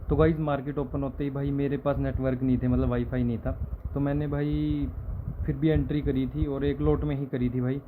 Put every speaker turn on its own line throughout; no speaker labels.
तो guys market open होते ही भाई मेरे पास नेटवर्क नहीं थे, मतलब वाईफाई नहीं था। तो मैंने भाई फिर भी एंट्री करी थी और एक लोट में ही करी थी भाई।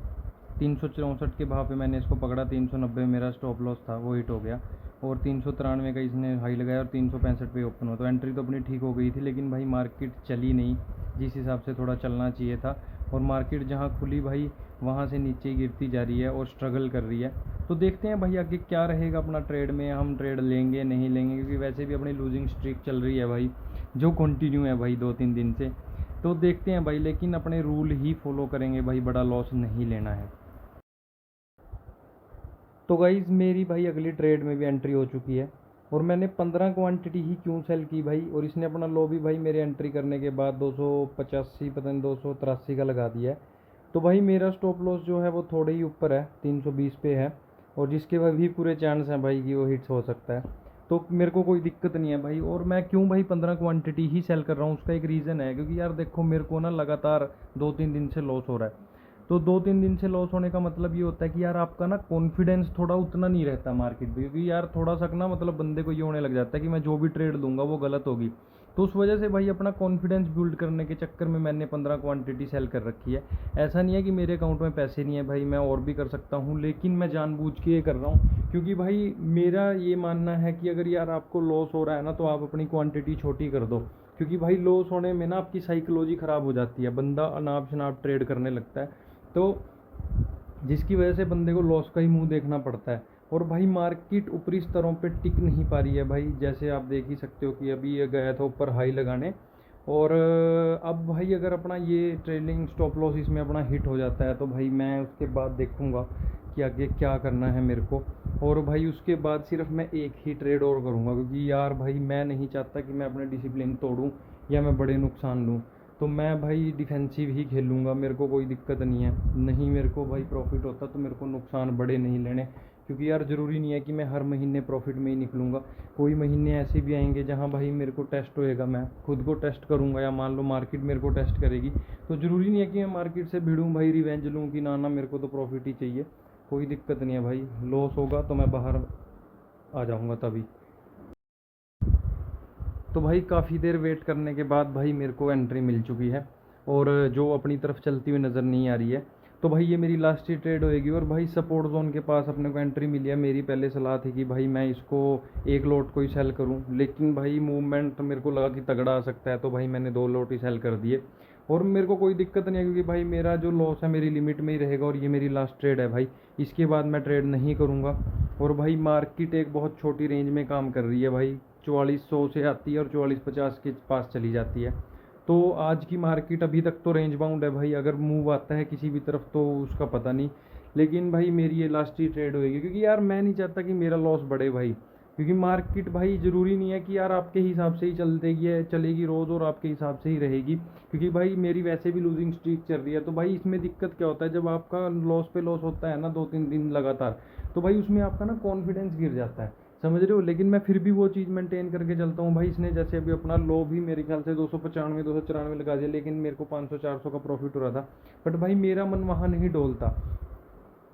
364 के भाव पे मैंने इसको पकड़ा, 390 मेरा स्टॉप लॉस था, वो हिट हो गया। और 393 का इसने हाई लगाया और 365 पे ओपन हुआ। तो एंट्री तो अपनी ठीक हो गई थी, लेकिन भाई मार्केट चली नहीं जिस हिसाब से थोड़ा चलना चाहिए था। और मार्केट जहाँ खुली भाई वहाँ से नीचे ही गिरती जा रही है और स्ट्रगल कर रही है। तो देखते हैं भाई आगे क्या रहेगा अपना ट्रेड में, हम ट्रेड लेंगे नहीं लेंगे, क्योंकि वैसे भी अपनी लूजिंग स्ट्रीक चल रही है भाई, जो कंटिन्यू है भाई 2-3 दिन से। तो देखते हैं भाई, लेकिन अपने रूल ही फॉलो करेंगे भाई, बड़ा लॉस नहीं लेना है। तो गाइज़ मेरी भाई अगली ट्रेड में भी एंट्री हो चुकी है और मैंने 15 क्वांटिटी ही क्यों सेल की भाई। और इसने अपना लो भी भाई मेरे एंट्री करने के बाद 285 पता नहीं 283 का लगा दिया है। तो भाई मेरा स्टॉप लॉस जो है वो थोड़े ही ऊपर है, 320 पे है, और जिसके बाद भी पूरे चांस हैं भाई कि वो हिट्स हो सकता है। तो मेरे को कोई दिक्कत नहीं है भाई। और मैं क्यों भाई 15 क्वांटिटी ही सेल कर रहा हूँ, उसका एक रीज़न है, क्योंकि यार देखो मेरे को ना लगातार 2-3 दिन से लॉस हो रहा है। तो 2-3 दिन से लॉस होने का मतलब ये होता है कि यार आपका ना कॉन्फिडेंस थोड़ा उतना नहीं रहता मार्केट में, क्योंकि यार थोड़ा सा ना मतलब बंदे को ये होने लग जाता है कि मैं जो भी ट्रेड लूँगा वो गलत होगी। तो उस वजह से भाई अपना कॉन्फिडेंस बिल्ड करने के चक्कर में मैंने 15 क्वांटिटी सेल कर रखी है। ऐसा नहीं है कि मेरे अकाउंट में पैसे नहीं है भाई, मैं और भी कर सकता हूँ, लेकिन मैं जानबूझ के ये कर रहा हूँ क्योंकि भाई मेरा ये मानना है कि अगर यार आपको लॉस हो रहा है ना तो आप अपनी क्वांटिटी छोटी कर दो। क्योंकि भाई लॉस होने में ना आपकी साइकोलॉजी ख़राब हो जाती है, बंदा अनाप शनाप ट्रेड करने लगता है। तो जिसकी वजह से बंदे को लॉस का ही मुंह देखना पड़ता है। और भाई मार्केट ऊपरी स्तरों पे टिक नहीं पा रही है भाई, जैसे आप देख ही सकते हो कि अभी ये गया था ऊपर हाई लगाने। और अब भाई अगर अपना ये ट्रेलिंग स्टॉप लॉस इसमें अपना हिट हो जाता है तो भाई मैं उसके बाद देखूंगा कि आगे क्या करना है मेरे को। और भाई उसके बाद सिर्फ मैं एक ही ट्रेड और करूंगा, क्योंकि यार भाई मैं नहीं चाहता कि मैं अपने डिसिप्लिन तोड़ूं या मैं बड़े नुकसान लूँ। तो मैं भाई डिफेंसिव ही खेलूँगा, मेरे को कोई दिक्कत नहीं है। नहीं मेरे को भाई प्रॉफिट होता तो मेरे को नुकसान बड़े नहीं लेने, क्योंकि यार ज़रूरी नहीं है कि मैं हर महीने प्रॉफिट में ही निकलूँगा। कोई महीने ऐसे भी आएंगे जहाँ भाई मेरे को टेस्ट होएगा, मैं खुद को टेस्ट करूँगा या मान लो मार्केट मेरे को टेस्ट करेगी। तो ज़रूरी नहीं है कि मैं मार्केट से भिड़ूँ भाई, रिवेंज लूँ कि ना ना मेरे को तो प्रॉफिट ही चाहिए। कोई दिक्कत नहीं है भाई, लॉस होगा तो मैं बाहर आ जाऊँगा तभी। तो भाई काफ़ी देर वेट करने के बाद भाई मेरे को एंट्री मिल चुकी है और जो अपनी तरफ चलती हुई नज़र नहीं आ रही है। तो भाई ये मेरी लास्ट ही ट्रेड होएगी और भाई सपोर्ट जोन के पास अपने को एंट्री मिली है। मेरी पहले सलाह थी कि भाई मैं इसको एक लोट को ही सेल करूं, लेकिन भाई मूवमेंट मेरे को लगा कि तगड़ा आ सकता है, तो भाई मैंने 2 लोट ही सेल कर दिए। और मेरे को कोई दिक्कत नहीं है, क्योंकि भाई मेरा जो लॉस है मेरी लिमिट में ही रहेगा और ये मेरी लास्ट ट्रेड है भाई। इसके बाद मैं ट्रेड नहीं करूँगा। और भाई मार्केट एक बहुत छोटी रेंज में काम कर रही है भाई, 4400 से आती है और 4450 के पास चली जाती है। तो आज की मार्केट अभी तक तो रेंज बाउंड है भाई, अगर मूव आता है किसी भी तरफ तो उसका पता नहीं। लेकिन भाई मेरी ये लास्ट ही ट्रेड होएगी, क्योंकि यार मैं नहीं चाहता कि मेरा लॉस बढ़े भाई। क्योंकि मार्केट भाई ज़रूरी नहीं है कि यार आपके हिसाब से ही चलेगी रोज़ और आपके हिसाब से ही रहेगी। क्योंकि भाई मेरी वैसे भी लूजिंग स्ट्रीक चल रही है। तो भाई इसमें दिक्कत क्या होता है, जब आपका लॉस पे लॉस होता है ना 2-3 दिन लगातार, तो भाई उसमें आपका ना कॉन्फिडेंस गिर जाता है, समझ रहे हो। लेकिन मैं फिर भी वो चीज़ मेंटेन करके चलता हूँ भाई। इसने जैसे अभी अपना लो भी मेरे ख्याल से 295-294 लगा दिया, लेकिन मेरे को 500-400 का प्रॉफिट हो रहा था। बट भाई मेरा मन वहाँ नहीं डोलता,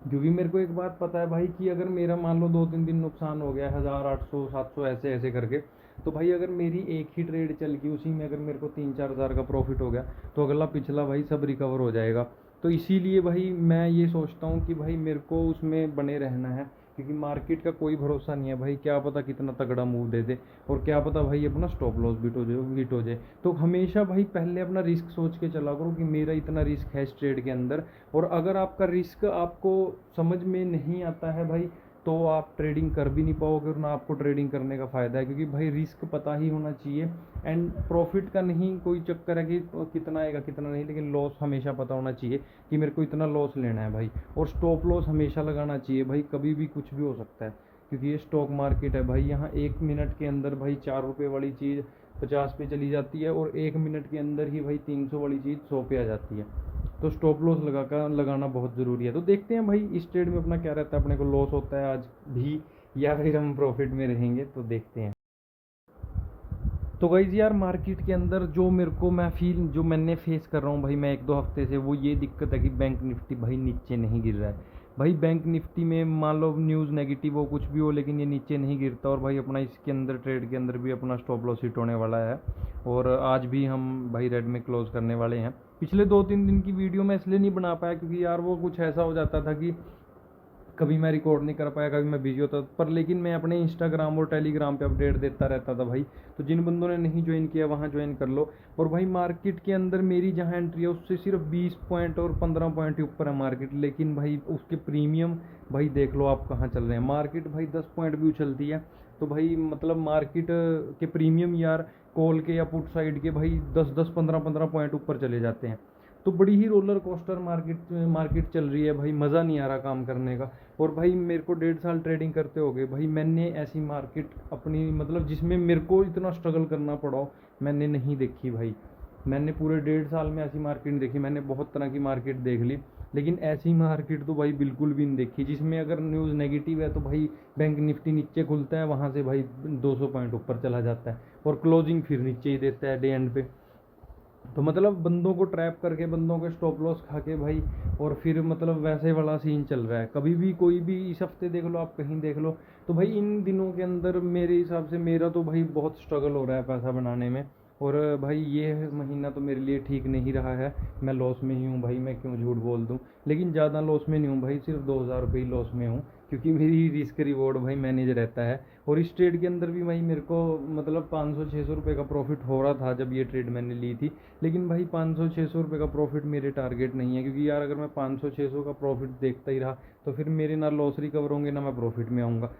क्योंकि मेरे को एक बात पता है भाई कि अगर मेरा मान लो 2-3 दिन नुकसान हो गया 1800-700 ऐसे ऐसे करके, तो भाई अगर मेरी एक ही ट्रेड चल गई उसी में अगर मेरे को 3-4 हज़ार का प्रॉफिट हो गया, तो अगला पिछला भाई सब रिकवर हो जाएगा। तो इसीलिए भाई मैं ये सोचता हूँ कि भाई मेरे को उसमें बने रहना है, क्योंकि मार्केट का कोई भरोसा नहीं है भाई, क्या पता कितना तगड़ा मूव दे दे और क्या पता भाई अपना स्टॉप लॉस बीट हो जाए। तो हमेशा भाई पहले अपना रिस्क सोच के चला करो कि मेरा इतना रिस्क है इस ट्रेड के अंदर। और अगर आपका रिस्क आपको समझ में नहीं आता है भाई, तो आप ट्रेडिंग कर भी नहीं पाओगे और ना आपको ट्रेडिंग करने का फ़ायदा है, क्योंकि भाई रिस्क पता ही होना चाहिए। एंड प्रॉफिट का नहीं कोई चक्कर है कि कितना आएगा कितना नहीं, लेकिन लॉस हमेशा पता होना चाहिए कि मेरे को इतना लॉस लेना है भाई। और स्टॉप लॉस हमेशा लगाना चाहिए भाई, कभी भी कुछ भी हो सकता है, क्योंकि ये स्टॉक मार्केट है भाई। यहाँ 1 मिनट के अंदर भाई 4 रुपये वाली चीज़ 50 पे चली जाती है और 1 मिनट के अंदर ही भाई 300 वाली चीज़ 100 पे आ जाती है। तो स्टॉप लॉस लगाना बहुत ज़रूरी है। तो देखते हैं भाई इस ट्रेड में अपना क्या रहता है, अपने को लॉस होता है आज भी या फिर हम प्रॉफिट में रहेंगे, तो देखते हैं। तो गाइज़ यार मार्केट के अंदर जो मेरे को मैंने फेस कर रहा हूँ भाई, मैं 1-2 हफ्ते से, वो ये दिक्कत है कि बैंक निफ्टी भाई नीचे नहीं गिर रहा है। भाई बैंक निफ्टी में मान लो न्यूज़ नेगेटिव हो कुछ भी हो, लेकिन ये नीचे नहीं गिरता, और भाई अपना इसके अंदर ट्रेड के अंदर भी अपना स्टॉप लॉस हिट होने वाला है। और आज भी हम भाई रेड में क्लोज करने वाले हैं। पिछले 2-3 दिन की वीडियो मैं इसलिए नहीं बना पाया क्योंकि यार वो कुछ ऐसा हो जाता था कि कभी मैं रिकॉर्ड नहीं कर पाया, कभी मैं बिजी होता पर, लेकिन मैं अपने इंस्टाग्राम और टेलीग्राम पे अपडेट देता रहता था भाई। तो जिन बंदों ने नहीं ज्वाइन किया वहाँ ज्वाइन कर लो। और भाई मार्केट के अंदर मेरी जहाँ एंट्री है उससे सिर्फ 20 पॉइंट और 15 पॉइंट ऊपर है मार्केट, लेकिन भाई उसके प्रीमियम भाई देख लो आप कहाँ चल रहे हैं। मार्केट भाई 10 पॉइंट भी उछलती है तो भाई मतलब मार्केट के प्रीमियम यार कॉल के या पुट साइड के भाई 10-10 15-15 पॉइंट ऊपर चले जाते हैं। तो बड़ी ही रोलर कोस्टर मार्केट चल रही है भाई, मज़ा नहीं आ रहा काम करने का। और भाई मेरे को 1.5 साल ट्रेडिंग करते हो गए भाई, मैंने ऐसी मार्केट अपनी मतलब जिसमें मेरे को इतना स्ट्रगल करना पड़ा हो मैंने नहीं देखी भाई। मैंने पूरे 1.5 साल में ऐसी मार्केट नहीं देखी। मैंने बहुत तरह की मार्केट देख ली, लेकिन ऐसी मार्केट तो भाई बिल्कुल भी नहीं देखी जिसमें अगर न्यूज़ नेगेटिव है तो भाई बैंक निफ्टी नीचे खुलता है, वहाँ से भाई 200 पॉइंट ऊपर चला जाता है और क्लोजिंग फिर नीचे ही देता है डे एंड पे। तो मतलब बंदों को ट्रैप करके, बंदों के स्टॉप लॉस खा के भाई, और फिर मतलब वैसे वाला सीन चल रहा है। कभी भी कोई भी इस हफ्ते देख लो, आप कहीं देख लो, तो भाई इन दिनों के अंदर मेरे हिसाब से मेरा तो भाई बहुत स्ट्रगल हो रहा है पैसा बनाने में। और भाई ये महीना तो मेरे लिए ठीक नहीं रहा है, मैं लॉस में ही हूँ भाई, मैं क्यों झूठ बोल दूँ। लेकिन ज़्यादा लॉस में नहीं हूँ भाई, सिर्फ 2,000 रुपये ही लॉस में हूँ, क्योंकि मेरी रिस्क रिवॉर्ड भाई मैनेज रहता है। और इस ट्रेड के अंदर भी भाई मेरे को मतलब 500-600 रुपये का प्रॉफिट हो रहा था जब ये ट्रेड मैंने ली थी। लेकिन भाई 500-600 रुपये का प्रॉफिट मेरे टारगेट नहीं है, क्योंकि यार अगर मैं 500-600 का प्रॉफिट देखता ही रहा तो फिर मेरे ना लॉस रिकवर होंगे ना मैं प्रॉफिट में आऊँगा।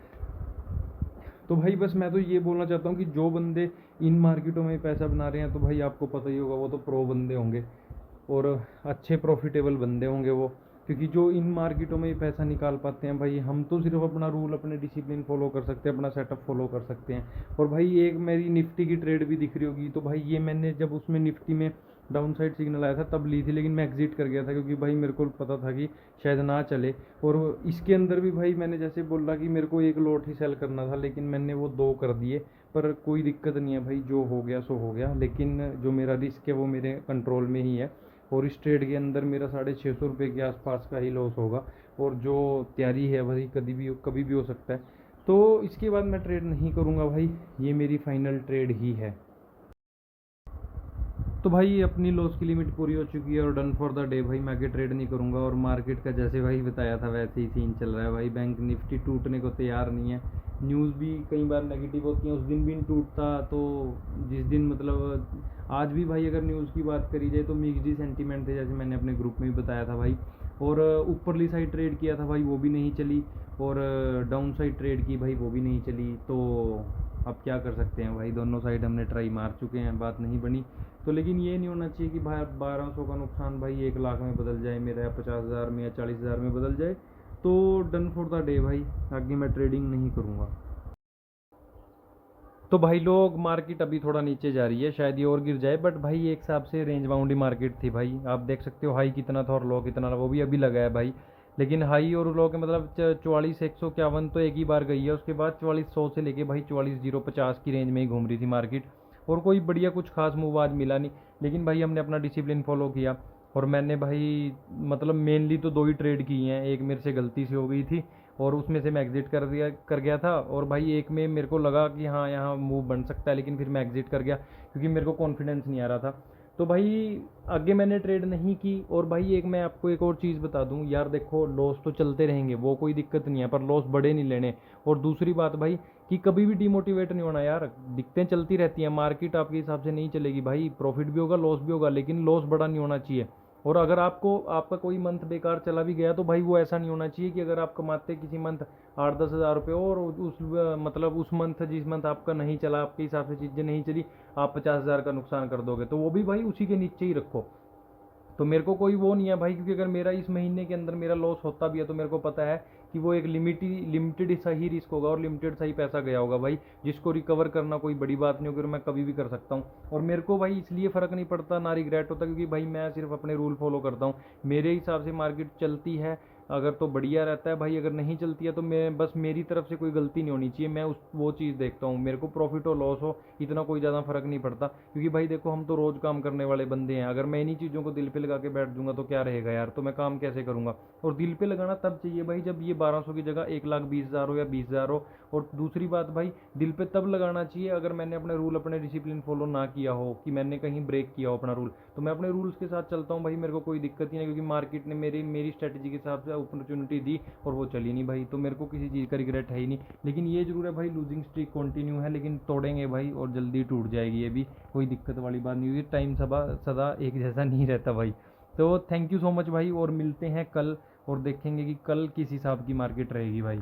तो भाई बस मैं तो ये बोलना चाहता हूँ कि जो बंदे इन मार्केटों में पैसा बना रहे हैं तो भाई आपको पता ही होगा वो तो प्रो बंदे होंगे और अच्छे प्रॉफिटेबल बंदे होंगे वो, क्योंकि जो इन मार्केटों में पैसा निकाल पाते हैं भाई, हम तो सिर्फ अपना रूल अपने डिसिप्लिन फॉलो कर सकते हैं, अपना सेटअप फॉलो कर सकते हैं। और भाई एक मेरी निफ्टी की ट्रेड भी दिख रही होगी, तो भाई ये मैंने जब उसमें निफ्टी में डाउन साइड सिग्नल आया था तब ली थी, लेकिन मैं एग्जिट कर गया था क्योंकि भाई मेरे को पता था कि शायद ना चले। और इसके अंदर भी भाई मैंने जैसे बोला कि मेरे को एक लॉट ही सेल करना था, लेकिन मैंने वो 2 कर दिए। पर कोई दिक्कत नहीं है भाई, जो हो गया सो हो गया, लेकिन जो मेरा रिस्क है वो मेरे कंट्रोल में ही है। और इस ट्रेड के अंदर मेरा 650 रुपये के आसपास का ही लॉस होगा, और जो तैयारी है भाई कभी भी हो सकता है। तो इसके बाद मैं ट्रेड नहीं करूँगा भाई, ये मेरी फाइनल ट्रेड ही है। तो भाई अपनी लॉस की लिमिट पूरी हो चुकी है और डन फॉर द डे भाई, मैं आगे ट्रेड नहीं करूँगा। और मार्केट का जैसे भाई बताया था वैसे ही सीन चल रहा है भाई, बैंक निफ्टी टूटने को तैयार नहीं है। न्यूज़ भी कई बार नेगेटिव होती हैं, उस दिन भी नहीं टूटता। तो जिस दिन मतलब आज भी भाई अगर न्यूज़ की बात करी जाए तो मिक्स्ड ही सेंटीमेंट थे, जैसे मैंने अपने ग्रुप में भी बताया था भाई। और ऊपरली साइड ट्रेड किया था भाई वो भी नहीं चली, और डाउन साइड ट्रेड की भाई वो भी नहीं चली। तो अब क्या कर सकते हैं भाई, दोनों साइड हमने ट्राई मार चुके हैं, बात नहीं बनी। तो लेकिन ये नहीं होना चाहिए कि भाई 1200 का नुकसान भाई 1 लाख में बदल जाए मेरा, या 50,000 में या 40,000 में बदल जाए। तो डन फॉर द डे भाई, आगे मैं ट्रेडिंग नहीं करूँगा। तो भाई लोग मार्केट अभी थोड़ा नीचे जा रही है, शायद ये और गिर जाए, बट भाई एक हिसाब से रेंज बाउंड ही मार्केट थी भाई। आप देख सकते हो हाई कितना था और लो कितना था, वो भी अभी लगा है भाई। लेकिन हाई और लो के मतलब 44,151 तो एक ही बार गई है, उसके बाद 4400 से लेके भाई 44,050 की रेंज में ही घूम रही थी मार्केट। और कोई बढ़िया कुछ खास मूव आज मिला नहीं, लेकिन भाई हमने अपना डिसिप्लिन फॉलो किया। और मैंने भाई मतलब मेनली तो 2 ही ट्रेड की हैं, एक मेरे से गलती से हो गई थी और उसमें से मैं एग्जिट कर गया था। और भाई एक में मेरे को लगा कि हाँ यहाँ मूव बन सकता है, लेकिन फिर मैं एग्जिट कर गया क्योंकि मेरे को कॉन्फिडेंस नहीं आ रहा था। तो भाई आगे मैंने ट्रेड नहीं की। और भाई एक मैं आपको एक और चीज़ बता दूं यार, देखो लॉस तो चलते रहेंगे, वो कोई दिक्कत नहीं है, पर लॉस बड़े नहीं लेने। और दूसरी बात भाई कि कभी भी डिमोटिवेट नहीं होना यार, दिक्कतें चलती रहती हैं, मार्केट आपके हिसाब से नहीं चलेगी भाई, प्रॉफिट भी होगा लॉस भी होगा, लेकिन लॉस बड़ा नहीं होना चाहिए। और अगर आपका कोई मंथ बेकार चला भी गया तो भाई वो ऐसा नहीं होना चाहिए कि अगर आप कमाते किसी मंथ 8-10 हज़ार रुपये और उस मतलब उस मंथ जिस मंथ आपका नहीं चला, आपके हिसाब से चीज़ें नहीं चली, आप 50,000 का नुकसान कर दोगे, तो वो भी भाई उसी के नीचे ही रखो। तो मेरे को कोई वो नहीं है भाई, क्योंकि अगर मेरा इस महीने के अंदर मेरा लॉस होता भी है तो मेरे को पता है कि वो एक लिमिटेड सा ही रिस्क होगा और लिमिटेड सा ही पैसा गया होगा भाई, जिसको रिकवर करना कोई बड़ी बात नहीं होगी, और मैं कभी भी कर सकता हूँ। और मेरे को भाई इसलिए फ़र्क नहीं पड़ता, ना रिग्रेट होता, क्योंकि भाई मैं सिर्फ अपने रूल फॉलो करता हूँ, मेरे हिसाब से मार्केट चलती है। अगर तो बढ़िया रहता है भाई, अगर नहीं चलती है तो मैं बस मेरी तरफ से कोई गलती नहीं होनी चाहिए, मैं उस वो चीज़ देखता हूँ, मेरे को प्रॉफिट हो लॉस हो इतना कोई ज़्यादा फर्क नहीं पड़ता। क्योंकि भाई देखो हम तो रोज़ काम करने वाले बंदे हैं, अगर मैं इन्हीं चीज़ों को दिल पे लगा के बैठ दूंगा तो क्या रहेगा यार, तो मैं काम कैसे करूंगा। और दिल पे लगाना तब चाहिए भाई जब ये 1200 की जगह 1,20,000 हो या 20,000 हो। और दूसरी बात भाई, दिल पे तब लगाना चाहिए अगर मैंने अपने रूल अपने डिसिप्लिन फॉलो ना किया हो, कि मैंने कहीं ब्रेक किया हो अपना रूल, तो मैं अपने रूल्स के साथ चलता हूँ भाई, मेरे को कोई दिक्कत ही नहीं, क्योंकि मार्केट ने मेरी मेरी स्ट्रेटजी के हिसाब से अपॉर्चुनिटी दी और वो चली नहीं भाई, तो मेरे को किसी चीज़ का रिग्रेट है ही नहीं। लेकिन ये जरूर है भाई, लूजिंग स्ट्रीक कंटिन्यू है, लेकिन तोड़ेंगे भाई और जल्दी टूट जाएगी, ये भी कोई दिक्कत वाली बात नहीं हुई। टाइम सदा सदा एक जैसा नहीं रहता भाई। तो थैंक यू सो मच भाई, और मिलते हैं कल, और देखेंगे कि कल किस हिसाब की मार्केट रहेगी भाई।